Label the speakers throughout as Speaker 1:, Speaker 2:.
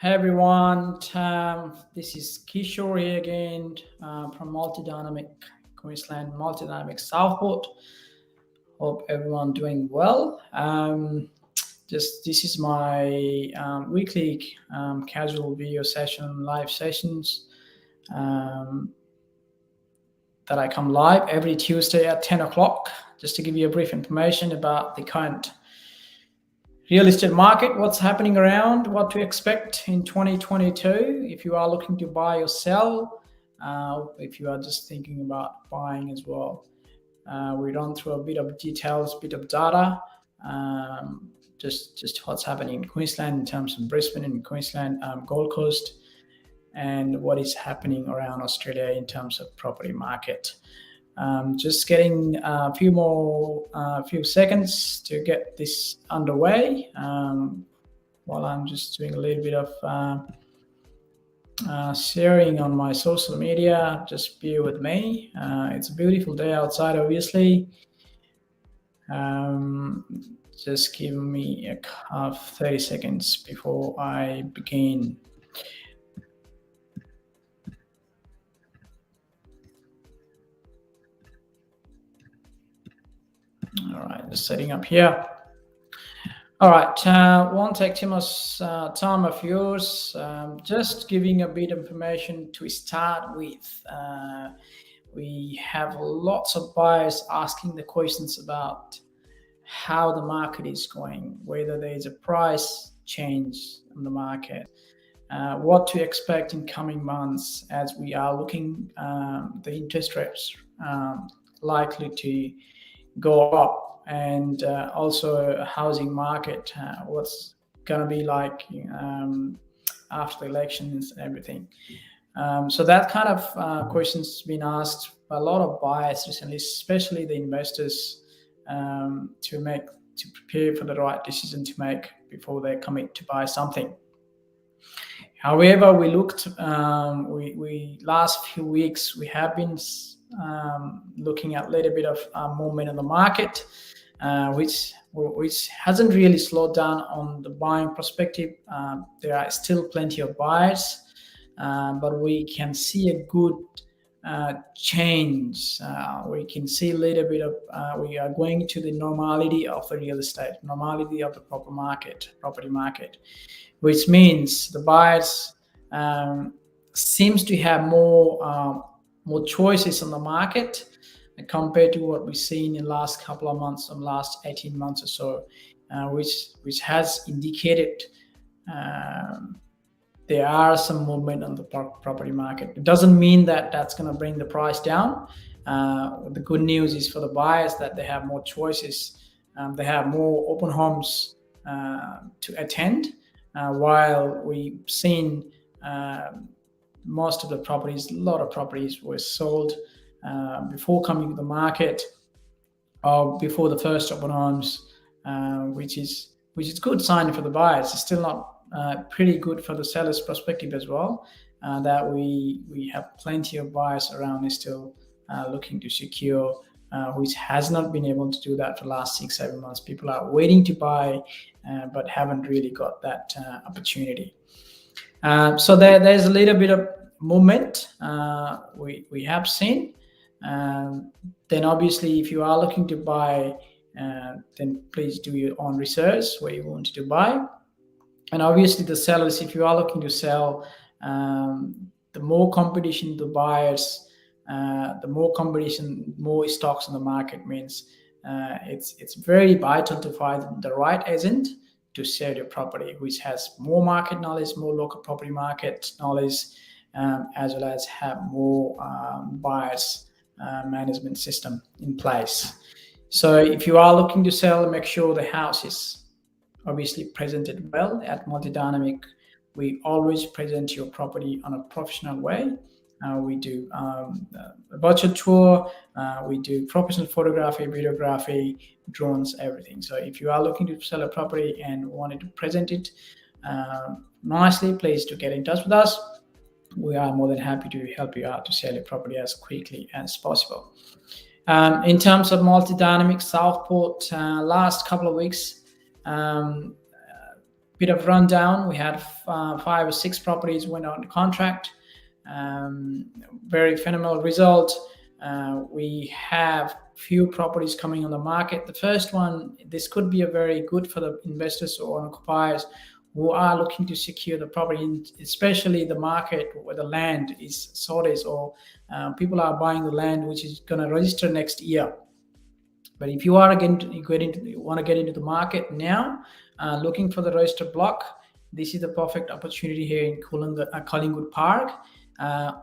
Speaker 1: Hey everyone, this is Kishor here again from Multidynamic Queensland, Multidynamic Southport. Hope everyone doing well. Just this is my weekly casual video session, live sessions um, that I come live every Tuesday at 10 o'clock, just to give you a brief information about the current real estate market, what's happening around, what to expect in 2022 if you are looking to buy or sell, if you are just thinking about buying as well. We run through a bit of details, bit of data, just what's happening in Queensland in terms of Brisbane and Queensland, Gold Coast, and what is happening around Australia in terms of property market. Just getting a few seconds to get this underway. While I'm just doing a little bit of sharing on my social media, just bear with me. It's a beautiful day outside, obviously. Just give me 30 seconds before I begin. All right, just setting up here. All right, won't take too much time of yours. Just giving a bit of information to start with. We have lots of buyers asking the questions about how the market is going, whether there is a price change on the market, what to expect in coming months as we are looking the interest rates likely to go up, and also a housing market, what's going to be like after the elections and everything. So that kind of questions been asked by a lot of buyers recently, especially the investors, to prepare for the right decision to make before they commit to buy something. However, we looked, we last few weeks we have been looking at a little bit of movement in the market, which hasn't really slowed down on the buying perspective. There are still plenty of buyers, but we can see a good change. We can see a little bit of, we are going to the normality of the real estate, normality of the property market, which means the buyers seems to have more choices on the market compared to what we've seen in the last couple of months, or last 18 months or so, which has indicated there are some movement on the property market. It doesn't mean that that's going to bring the price down. The good news is for the buyers that they have more choices. They have more open homes to attend, while we've seen most of the properties, a lot of properties were sold before coming to the market or before the first open homes, which is good sign for the buyers. It's still not pretty good for the seller's perspective as well, that we have plenty of buyers around is still looking to secure, which has not been able to do that for the last 6-7 months. People are waiting to buy, but haven't really got that opportunity. So there's a little bit of movement we have seen. Then obviously, if you are looking to buy, then please do your own research where you want to buy. And obviously the sellers, if you are looking to sell, the more competition the buyers, the more competition, more stocks on the market means it's very vital to find the right agent to sell your property, which has more market knowledge, more local property market knowledge, as well as have more buyers management system in place. So if you are looking to sell, make sure the house is obviously presented well. At Multidynamic, we always present your property on a professional way. We do a virtual tour, we do professional photography, videography, drones, everything. So if you are looking to sell a property and wanted to present it nicely, please do get in touch with us. We are more than happy to help you out to sell your property as quickly as possible. In terms of Multidynamic Southport, last couple of weeks, bit of rundown. We had 5 or 6 properties went on contract. Very phenomenal result. We have few properties coming on the market. The first one, this could be a very good for the investors or occupiers who are looking to secure the property, especially the market where the land is shortage, or people are buying the land which is going to register next year. But if you are again you want to get into the market now, looking for the registered block, this is the perfect opportunity here in Collingwood Park.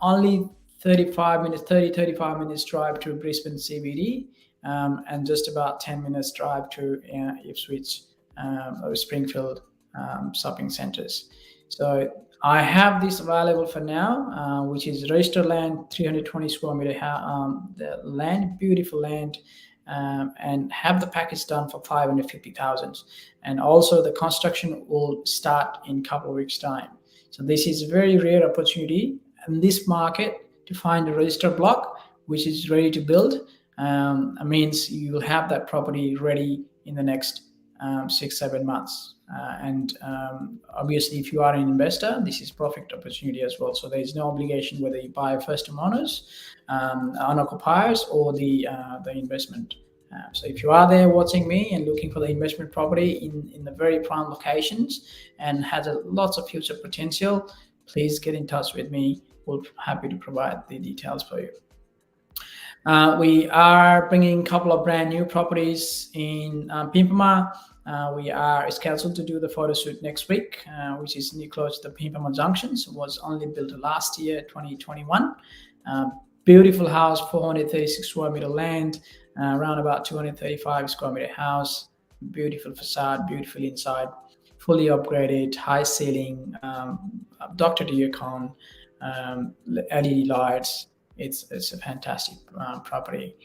Speaker 1: Only 35 minutes drive to Brisbane CBD, and just about 10 minutes drive to Ipswich or Springfield shopping centres. So I have this available for now, which is registered land, 320 square meter the land, beautiful land, and have the package done for 550,000. And also the construction will start in a couple of weeks' time. So this is a very rare opportunity in this market to find a registered block which is ready to build. Means you will have that property ready in the next 6-7 months. Obviously, if you are an investor, this is perfect opportunity as well. So there is no obligation whether you buy first-time owners, owner-occupiers, or the investment. So if you are there watching me and looking for the investment property in the very prime locations and has lots of future potential, please get in touch with me. We'll be happy to provide the details for you. We are bringing a couple of brand new properties in Pimpama. We are scheduled to do the photo shoot next week, which is near close to the Pimpama Junction. So it was only built last year, 2021. Beautiful house, 436 square meter land, around about 235 square meter house. Beautiful facade, beautiful inside, fully upgraded, high ceiling, Dr. Diacon, LED lights. It's a fantastic property.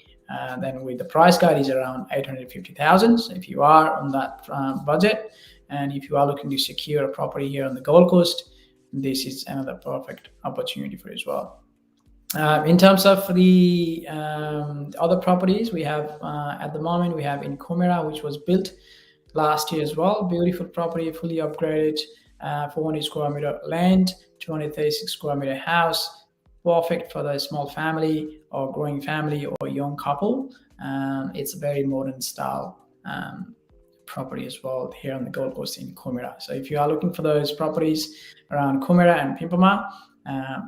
Speaker 1: Then with the price guide is around 850,000. So if you are on that budget, and if you are looking to secure a property here on the Gold Coast, this is another perfect opportunity for you as well. In terms of the other properties we have at the moment, we have in Kumera, which was built last year as well. Beautiful property, fully upgraded, 400 square meter land, 236 square meter house. Perfect for the small family or growing family or young couple. It's a very modern style property as well here on the Gold Coast in Kumera. So if you are looking for those properties around Kumera and Pimpama,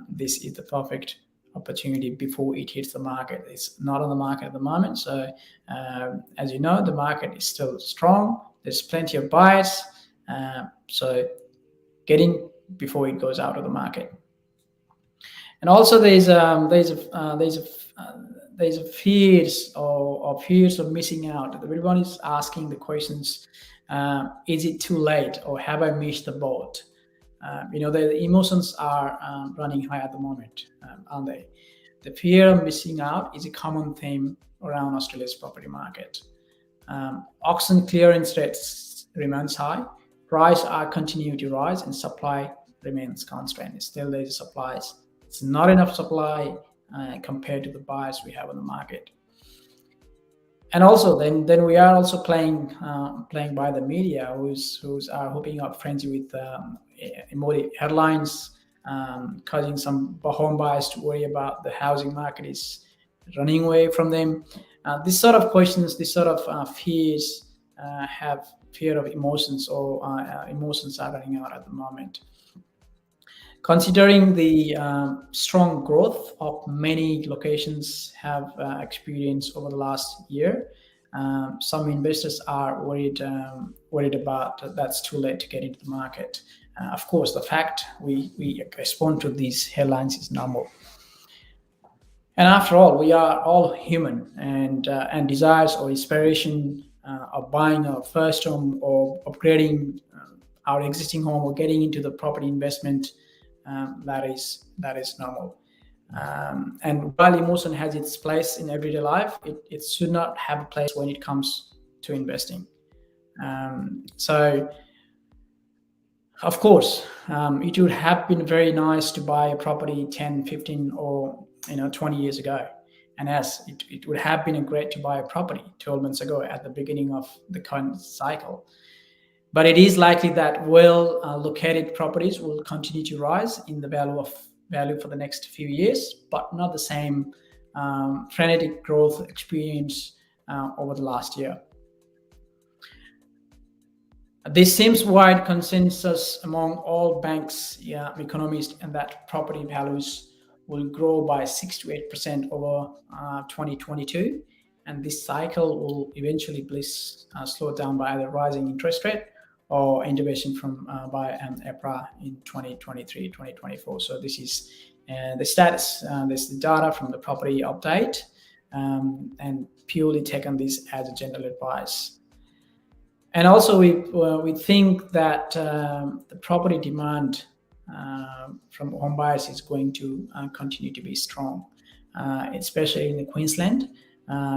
Speaker 1: this is the perfect opportunity before it hits the market. It's not on the market at the moment. So as you know, the market is still strong. There's plenty of buyers. So get in before it goes out of the market. And also there's a fears of missing out. Everyone is asking the questions: is it too late, or have I missed the boat? The emotions are running high at the moment, aren't they? The fear of missing out is a common theme around Australia's property market. Auction clearance rates remains high. Price are continue to rise, and supply remains constrained. Still, there's supplies. It's not enough supply compared to the buyers we have on the market. And also, then we are also playing by the media, who's are hooking up frenzy with emotive headlines, causing some home buyers to worry about the housing market is running away from them. This sort of questions, this sort of fears have fear of emotions, or emotions are running out at the moment. Considering the strong growth of many locations have experienced over the last year, some investors are worried about that's too late to get into the market. Of course, the fact we respond to these headlines is normal. And after all, we are all human, and desires or inspiration of buying our first home or upgrading our existing home or getting into the property investment, that is normal. And while emotion has its place in everyday life, it should not have a place when it comes to investing. So, of course, it would have been very nice to buy a property 10, 15, or 20 years ago. And as it would have been great to buy a property 12 months ago at the beginning of the current cycle. But it is likely that well located properties will continue to rise in the value for the next few years, but not the same frenetic growth experience over the last year. This seems wide consensus among all banks, economists, and that property values will grow by 6 to 8% over 2022, and this cycle will eventually be slowed down by either rising interest rate or intervention from by EPRA in 2023, 2024. So this is the status. This is the data from the property update, and purely taken this as a general advice. And also, we think that the property demand from home buyers is going to continue to be strong, especially in Queensland,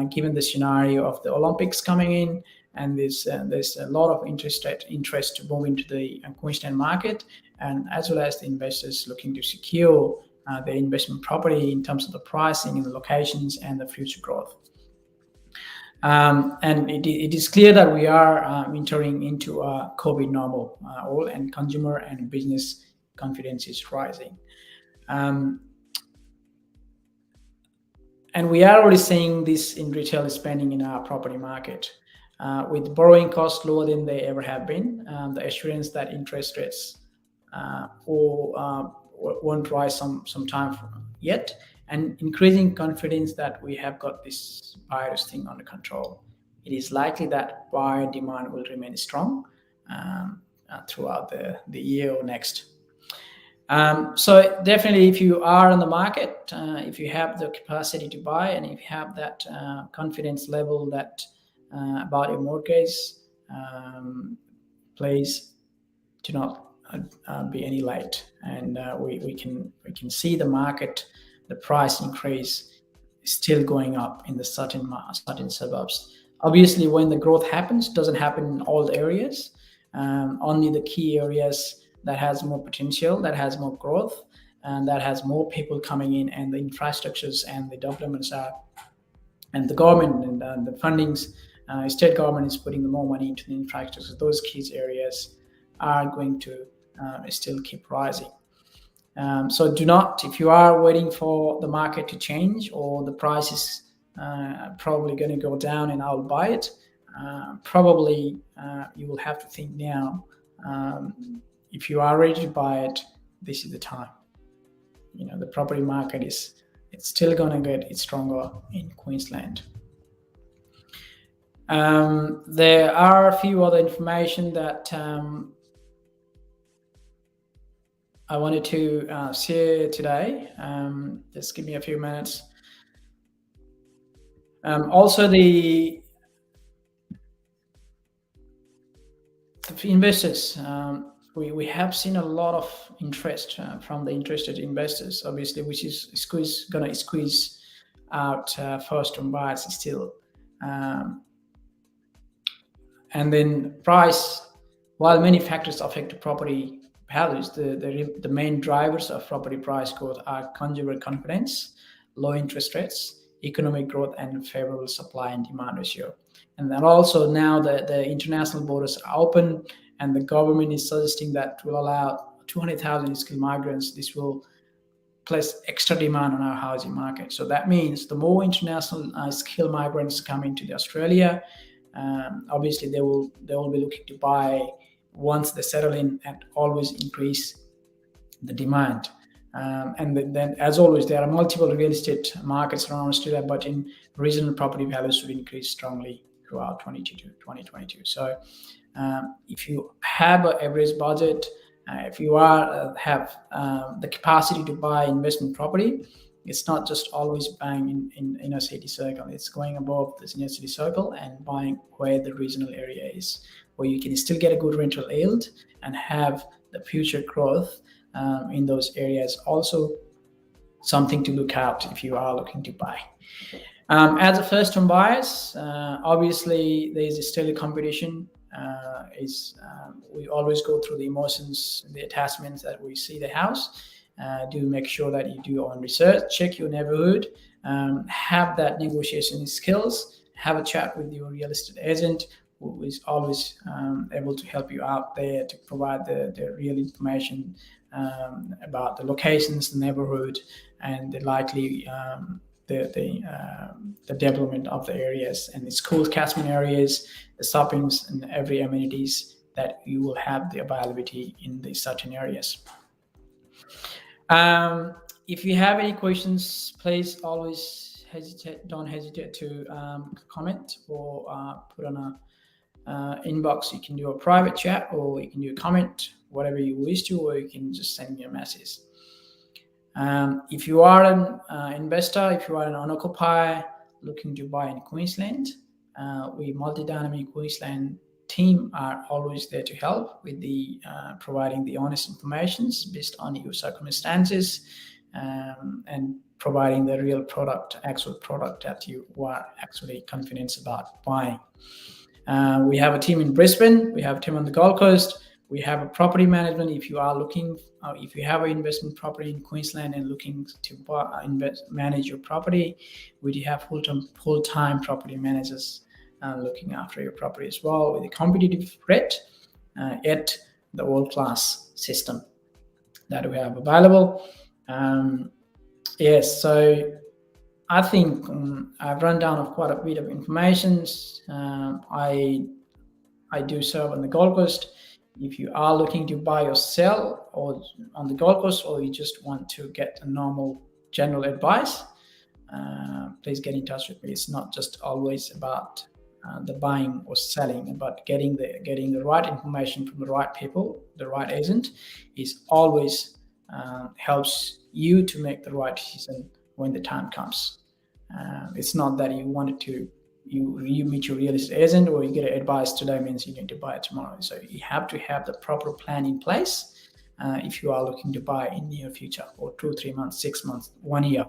Speaker 1: given the scenario of the Olympics coming in, and there's a lot of interest to move into the Queensland market, and as well as the investors looking to secure their investment property in terms of the pricing and the locations and the future growth. And it is clear that we are entering into a COVID normal, and consumer and business confidence is rising. And we are already seeing this in retail spending in our property market. With borrowing costs lower than they ever have been, the assurance that interest rates won't rise some time yet, and increasing confidence that we have got this virus thing under control, it is likely that buyer demand will remain strong throughout the year or next. So definitely, if you are on the market, if you have the capacity to buy, and if you have that confidence level that about your mortgage, please do not be any late. And we can see the market, the price increase is still going up in the certain suburbs. Obviously, when the growth happens, it doesn't happen in all the areas. Only the key areas that has more potential, that has more growth, and that has more people coming in, and the infrastructures and the developments are, and the government and the fundings, state government is putting more money into the infrastructure. Those key areas are going to still keep rising. So do not, if you are waiting for the market to change or the price is probably going to go down and I'll buy it, probably you will have to think now. If you are ready to buy it, this is the time. The property market it's still going to get stronger in Queensland. There are a few other information that I wanted to share today. Just give me a few minutes. Also, the investors, we have seen a lot of interest from the interested investors, obviously, which is going to squeeze out first-time buyers still. And then price, while many factors affect property values, the main drivers of property price growth are consumer confidence, low interest rates, economic growth, and favorable supply and demand ratio. And then also now the international borders are open, and the government is suggesting that will allow 200,000 skilled migrants. This will place extra demand on our housing market. So that means the more international skilled migrants come into Australia, obviously they will be looking to buy once they settle in, and always increase the demand. And then, as always, there are multiple real estate markets around Australia, but in regional property values should increase strongly throughout 2022. So if you have an average budget, if you have the capacity to buy investment property, it's not just always buying in inner city circle. It's going above this inner city circle and buying where the regional area is, where you can still get a good rental yield and have the future growth in those areas. Also, something to look out if you are looking to buy. As a first-time buyers, obviously there is still a competition. We always go through the emotions, the attachments that we see the house. Do make sure that you do your own research, check your neighborhood, have that negotiation skills, have a chat with your real estate agent, who is always able to help you out there to provide the real information about the locations, the neighborhood, and the likely the development of the areas and the school catchment areas, the shoppings, and every amenities that you will have the availability in the certain areas. If you have any questions, please always don't hesitate to comment or put on a inbox. You can do a private chat, or you can do a comment, whatever you wish to, or you can just send me a message. If you are an investor, if you are an owner-occupier looking to buy in Queensland, we Multi-Dynamic Queensland team are always there to help with the providing the honest informations based on your circumstances, and providing the real product, actual product that you are actually confident about buying. We have a team in Brisbane. We have a team on the Gold Coast. We have a property management. If you are looking, if you have an investment property in Queensland and looking to manage your property, we do have full-time property managers looking after your property as well, with a competitive rate at the world-class system that we have available. Yes, so I think I've run down of quite a bit of information. I do serve on the Gold Coast. If you are looking to buy or sell or on the Gold Coast, or you just want to get a normal general advice, please get in touch with me. It's not just always about the buying or selling, but getting the right information from the right people, the right agent, is always helps you to make the right decision when the time comes. It's not that you wanted to you meet your real estate agent, or you get advice today means you need to buy it tomorrow. So you have to have the proper plan in place if you are looking to buy in near future, or 2, 3 months, 6 months, 1 year.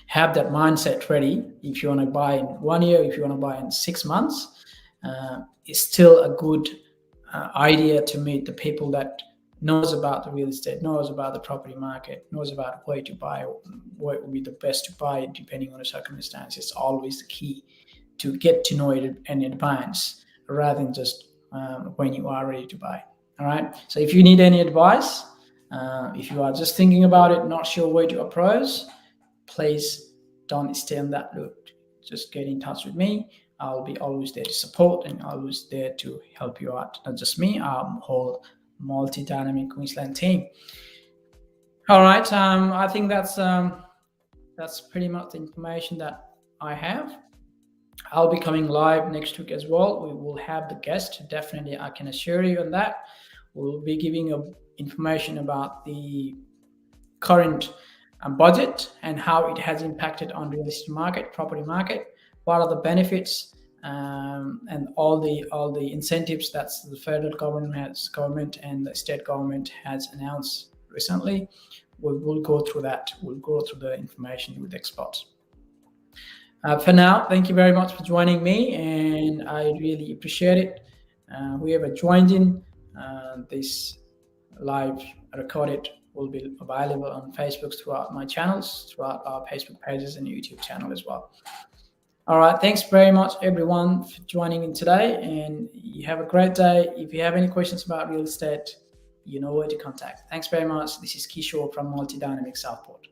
Speaker 1: Have that mindset ready. If you want to buy in 1 year, if you want to buy in 6 months, it's still a good idea to meet the people that knows about the real estate, knows about the property market, knows about where to buy, what would be the best to buy depending on the circumstances. It's always the key to get to know it in advance, rather than just when you are ready to buy. All right. So if you need any advice, if you are just thinking about it, not sure where to approach, please don't stay on that route. Just get in touch with me. I'll be always there to support, and always there to help you out. Not just me, our whole Multi-Dynamic Queensland team. All right. I think that's pretty much the information that I have. I'll be coming live next week as well. We will have the guest. Definitely, I can assure you on that. We'll be giving you information about the current budget and how it has impacted on real estate market, property market. What are the benefits and all the incentives that the federal government and the state government has announced recently? We'll go through that. We'll go through the information with experts. For now, thank you very much for joining me, and I really appreciate it. Whoever joined in this live recorded will be available on Facebook throughout my channels, throughout our Facebook pages and YouTube channel as well. All right. Thanks very much, everyone, for joining in today, and you have a great day. If you have any questions about real estate, you know where to contact. Thanks very much. This is Kishor from Multi-Dynamic Southport.